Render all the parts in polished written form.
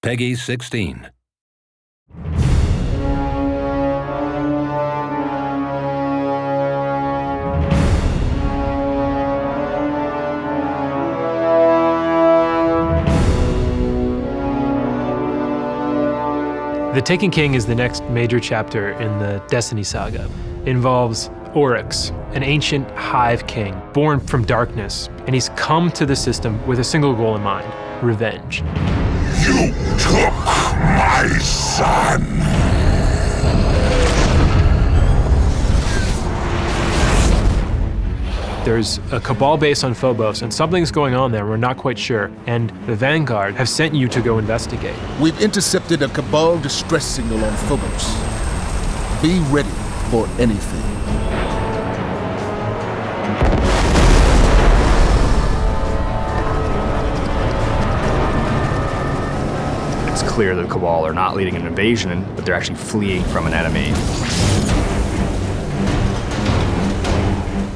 Peggy 16. The Taken King is the next major chapter in the Destiny saga. It involves Oryx, an ancient hive king born from darkness, and he's come to the system with a single goal in mind: revenge. You took my son! There's a Cabal base on Phobos, and something's going on there, we're not quite sure, and the Vanguard have sent you to go investigate. We've intercepted a Cabal distress signal on Phobos. Be ready for anything. It's clear the Cabal are not leading an invasion, but they're actually fleeing from an enemy.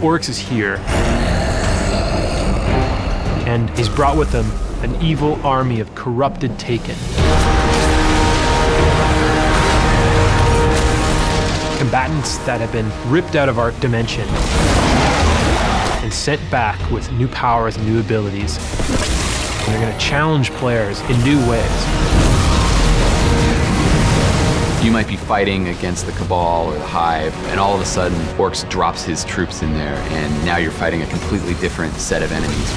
Oryx is here, and he's brought with him an evil army of corrupted Taken. Combatants that have been ripped out of our dimension and sent back with new powers and new abilities. And they're going to challenge players in new ways. You might be fighting against the Cabal or the Hive, and all of a sudden, Oryx drops his troops in there, and now you're fighting a completely different set of enemies.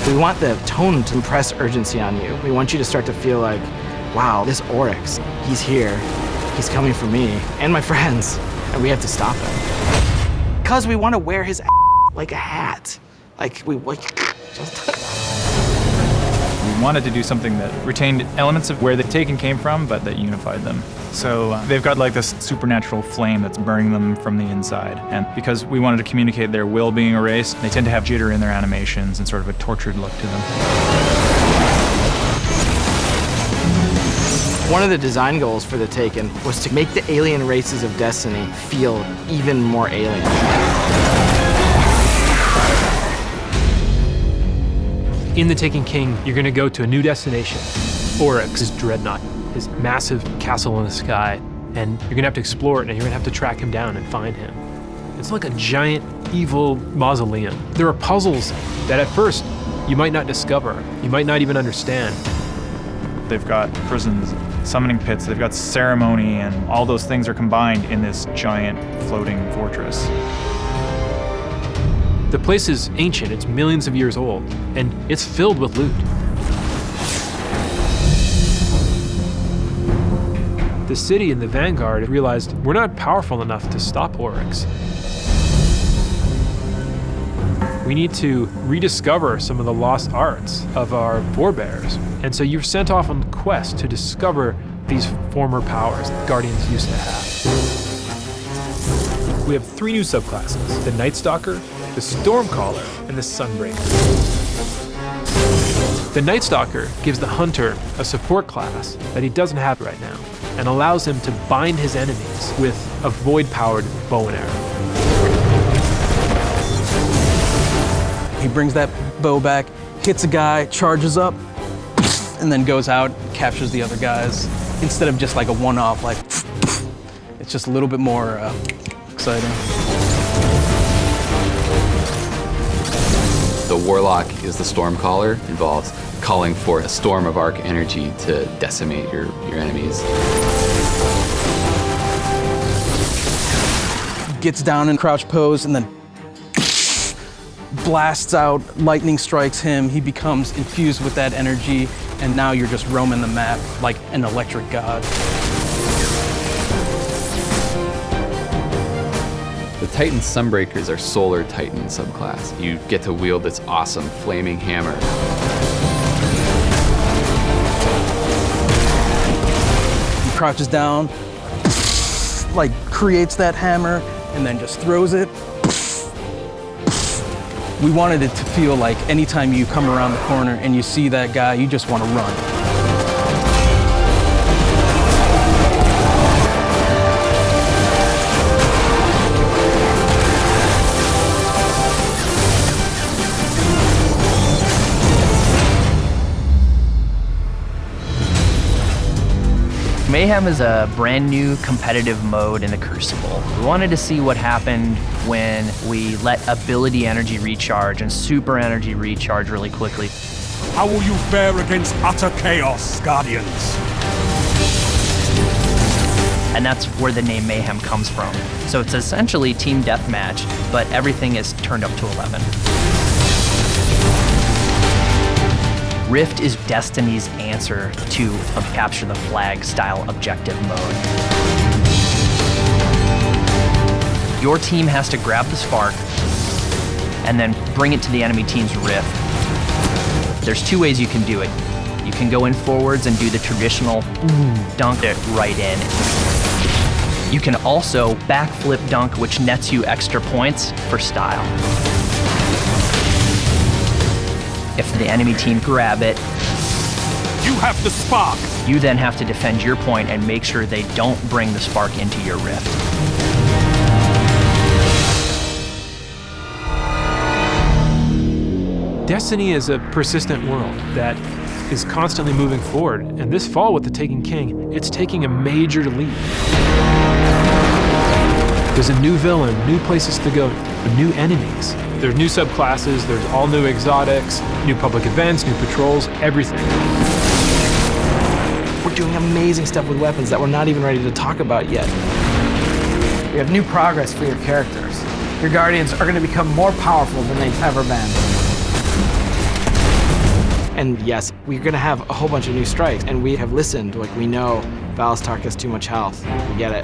We want the tone to impress urgency on you. We want you to start to feel like, wow, this Oryx, he's here, he's coming for me and my friends, and we have to stop him. Because we want to wear his like a hat. We wanted to do something that retained elements of where the Taken came from, but that unified them. So they've got like this supernatural flame that's burning them from the inside. And because we wanted to communicate their will being erased, they tend to have jitter in their animations and sort of a tortured look to them. One of the design goals for the Taken was to make the alien races of Destiny feel even more alien. In the Taken King, you're going to go to a new destination, Oryx, his dreadnought, his massive castle in the sky, and you're going to have to explore it, and you're going to have to track him down and find him. It's like a giant, evil mausoleum. There are puzzles that at first you might not discover, you might not even understand. They've got prisons, summoning pits, they've got ceremony, and all those things are combined in this giant floating fortress. The place is ancient, it's millions of years old, and it's filled with loot. The city and the Vanguard realized we're not powerful enough to stop Oryx. We need to rediscover some of the lost arts of our forebears. And so you're sent off on a quest to discover these former powers that Guardians used to have. We have 3 new subclasses: the Night Stalker, the Stormcaller, and the Sunbreaker. The Night Stalker gives the Hunter a support class that he doesn't have right now, and allows him to bind his enemies with a void-powered bow and arrow. He brings that bow back, hits a guy, charges up, and then goes out, captures the other guys. Instead of just like a one-off, like, it's just a little bit more exciting. The Warlock is the Stormcaller, involves calling for a storm of arc energy to decimate your enemies. Gets down in crouch pose and then blasts out, lightning strikes him, he becomes infused with that energy, and now you're just roaming the map like an electric god. The Titan Sunbreakers are Solar Titan subclass. You get to wield this awesome flaming hammer. He crouches down, like creates that hammer, and then just throws it. We wanted it to feel like anytime you come around the corner and you see that guy, you just want to run. Mayhem is a brand new competitive mode in the Crucible. We wanted to see what happened when we let ability energy recharge and super energy recharge really quickly. How will you fare against utter chaos, Guardians? And that's where the name Mayhem comes from. So it's essentially team deathmatch, but everything is turned up to 11. Rift is Destiny's answer to a capture the flag style objective mode. Your team has to grab the spark and then bring it to the enemy team's Rift. There's two ways you can do it. You can go in forwards and do the traditional dunk it right in. You can also backflip dunk, which nets you extra points for style. If the enemy team grab it, You have the spark! you then have to defend your point and make sure they don't bring the spark into your Rift. Destiny is a persistent world that is constantly moving forward, and this fall with The Taken King, it's taking a major leap. There's a new villain, new places to go, new enemies. There's new subclasses, there's all new exotics, new public events, new patrols, everything. We're doing amazing stuff with weapons that we're not even ready to talk about yet. We have new progress for your characters. Your Guardians are going to become more powerful than they've ever been. And yes, we're going to have a whole bunch of new strikes, and we have listened. Like, we know Valistark has too much health. We get it.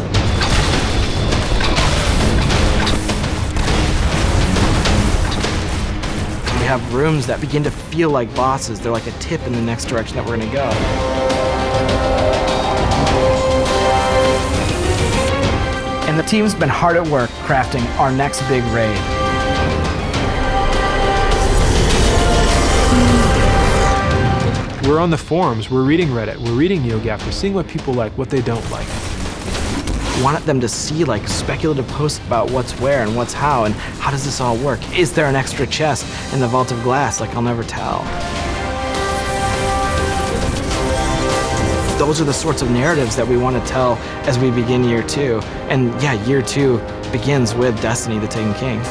We have rooms that begin to feel like bosses. They're like a tip in the next direction that we're going to go. And the team's been hard at work crafting our next big raid. We're on the forums, we're reading Reddit, we're reading NeoGAF, we're seeing what people like, what they don't like. We wanted them to see like speculative posts about what's where and what's how and how does this all work? Is there an extra chest in the Vault of Glass? Like, I'll never tell. Those are the sorts of narratives that we want to tell as we begin year 2. And yeah, year 2 begins with Destiny: The Taken King.